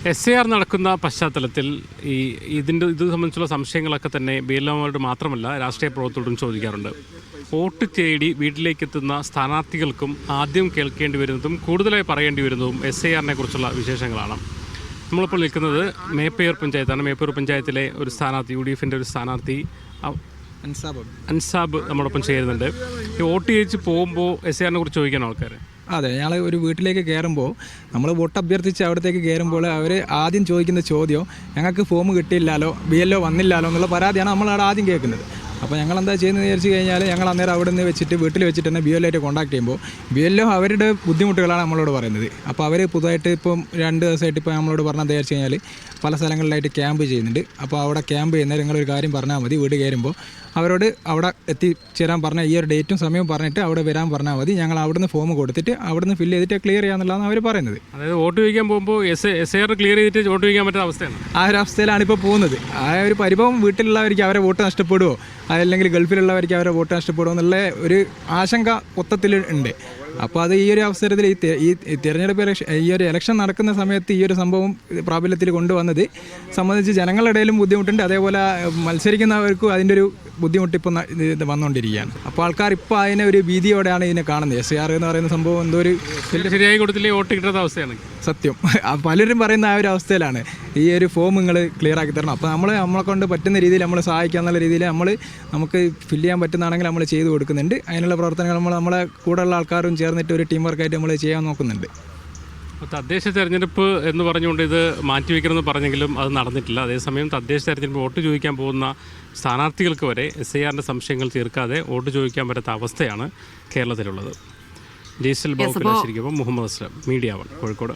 SAR നടക്കുന്ന പശ്ചാത്തലത്തിൽ ഇത് സംബന്ധിച്ചുള്ള സംശയങ്ങളൊക്കെ തന്നെ BLOമാരോട് മാത്രമല്ല രാഷ്ട്രീയ പ്രവർത്തകരോടും ചോദിക്കാറുണ്ട്. വോട്ട് തേടി വീട്ടിലേക്കെത്തുന്ന സ്ഥാനാർത്ഥികൾക്കും ആദ്യം കേൾക്കേണ്ടി വരുന്നതും കൂടുതലായി പറയേണ്ടി വരുന്നതും SARനെ കുറിച്ചുള്ള വിശേഷങ്ങളാണ്. നമ്മളിപ്പോൾ നിൽക്കുന്നത് മേപ്പയൂർ പഞ്ചായത്താണ്. മേപ്പയൂർ പഞ്ചായത്തിലെ ഒരു സ്ഥാനാർത്ഥി, UDFൻ്റെ ഒരു സ്ഥാനാർത്ഥി അൻസാബ് നമ്മോടൊപ്പം ചേരുന്നുണ്ട്. ഈ വോട്ട് ചോദിച്ച് പോകുമ്പോൾ SARനെ കുറിച്ച് ചോദിക്കാൻ ആൾക്കാർ. അതെ, ഞങ്ങൾ ഒരു വീട്ടിലേക്ക് കയറുമ്പോൾ നമ്മൾ വോട്ട് അഭ്യർത്ഥിച്ച് അവിടത്തേക്ക് കയറുമ്പോൾ അവർ ആദ്യം ചോദിക്കുന്ന ചോദ്യം ഞങ്ങൾക്ക് ഫോം കിട്ടിയില്ലാലോ, BLO വന്നില്ലാലോ എന്നുള്ള പരാതിയാണ് നമ്മളവിടെ ആദ്യം കേൾക്കുന്നത്. അപ്പോൾ ഞങ്ങൾ എന്താ ചെയ്യുന്നത് വിചാരിച്ചു കഴിഞ്ഞാൽ ഞങ്ങൾ അന്നേരം അവിടെ നിന്ന് വെച്ചിട്ട് വീട്ടിൽ വെച്ചിട്ട് തന്നെ BLO ആയിട്ട് കോൺടാക്ട് ചെയ്യുമ്പോൾ BLO അവരുടെ ബുദ്ധിമുട്ടുകളാണ് നമ്മളോട് പറയുന്നത്. അപ്പോൾ അവർ പുതുതായിട്ട് ഇപ്പം 2 ദിവസമായിട്ട് ഇപ്പോൾ നമ്മളോട് പറഞ്ഞാൽ വിചാരിച്ചു കഴിഞ്ഞാൽ പല സ്ഥലങ്ങളിലായിട്ട് ക്യാമ്പ് ചെയ്യുന്നുണ്ട്. അപ്പോൾ അവിടെ ക്യാമ്പ് ചെയ്യുന്നേരം നിങ്ങളൊരു കാര്യം പറഞ്ഞാൽ മതി, വീട് കയറുമ്പോൾ അവരോട് അവിടെ എത്തിച്ചേരാൻ പറഞ്ഞ ഈ ഒരു ഡേറ്റും സമയവും പറഞ്ഞിട്ട് അവിടെ വരാൻ പറഞ്ഞാൽ മതി, ഞങ്ങൾ അവിടുന്ന് ഫോം കൊടുത്തിട്ട് അവിടുന്ന് ഫില്ല് ചെയ്തിട്ട് ക്ലിയർ ചെയ്യാന്നുള്ളതാണ് അവർ പറയുന്നത്. അതായത് വോട്ട് ചോദിക്കാൻ പോകുമ്പോൾ SAR ക്ലിയർ ചെയ്തിട്ട് വോട്ട് ചോദിക്കാൻ പറ്റുന്ന അവസ്ഥയാണ്. ആ ഒരു അവസ്ഥയിലാണ് ഇപ്പോൾ പോകുന്നത്. ആ ഒരു പരിഭവം വീട്ടിലുള്ളവർക്ക് അവരെ വോട്ട് നഷ്ടപ്പെടുമോ, അതല്ലെങ്കിൽ ഗൾഫിലുള്ളവർക്ക് അവരെ വോട്ട് നഷ്ടപ്പെടുമോ എന്നുള്ള ഒരു ആശങ്ക മൊത്തത്തിൽ ഉണ്ട്. അപ്പോൾ അത് ഈ ഒരു അവസരത്തിൽ ഈ തിരഞ്ഞെടുപ്പ് ഈ ഒരു ഇലക്ഷൻ നടക്കുന്ന സമയത്ത് ഈ ഒരു സംഭവം പ്രാബല്യത്തിൽ കൊണ്ടുവന്നത് സംബന്ധിച്ച് ജനങ്ങളുടെ ഇടയിലും ബുദ്ധിമുട്ടുണ്ട്. അതേപോലെ മത്സരിക്കുന്നവർക്കും അതിൻ്റെ ഒരു ബുദ്ധിമുട്ട് ഇപ്പോൾ വന്നുകൊണ്ടിരിക്കുകയാണ്. അപ്പോൾ ആൾക്കാർ ഇപ്പോൾ അതിനെ ഒരു ഭീതിയോടെയാണ് ഇതിനെ കാണുന്നത്. SAR എന്ന് പറയുന്ന സംഭവം എന്തോ ഒരു ശരിയായി കൊടുത്തില്ലേ വോട്ട് കിട്ടുന്ന അവസ്ഥയാണ് സത്യം. പലരും പറയുന്ന ആ ഒരു അവസ്ഥയിലാണ് ഈ ഒരു ഫോം നിങ്ങൾ ക്ലിയർ ആക്കി തരണം. അപ്പോൾ നമ്മളെ കൊണ്ട് പറ്റുന്ന രീതിയിൽ നമ്മൾ സഹായിക്കുക എന്നുള്ള രീതിയിൽ നമുക്ക് ഫില്ല് ചെയ്യാൻ പറ്റുന്നതാണെങ്കിൽ നമ്മൾ ചെയ്തു കൊടുക്കുന്നുണ്ട്. അതിനുള്ള പ്രവർത്തനങ്ങൾ നമ്മളെ കൂടെയുള്ള ആൾക്കാരും ചേർന്നിട്ട് ഒരു ടീം വർക്കായിട്ട് നമ്മൾ ചെയ്യാൻ നോക്കുന്നുണ്ട്. തദ്ദേശ തെരഞ്ഞെടുപ്പ് എന്ന് പറഞ്ഞുകൊണ്ട് ഇത് മാറ്റിവെക്കണമെന്ന് പറഞ്ഞെങ്കിലും അത് നടന്നിട്ടില്ല. അതേസമയം തദ്ദേശ തെരഞ്ഞെടുപ്പ് വോട്ട് ചോദിക്കാൻ പോകുന്ന സ്ഥാനാർത്ഥികൾക്ക് വരെ SARൻ്റെ സംശയങ്ങൾ തീർക്കാതെ വോട്ട് ചോദിക്കാൻ പറ്റാത്ത അവസ്ഥയാണ് കേരളത്തിലുള്ളത്. ജയ്സൽ ബാബുക്കലാശ്ശേരിക്കൊപ്പം മുഹമ്മദ് അസ്ലം, മീഡിയ 1 കോഴിക്കോട്.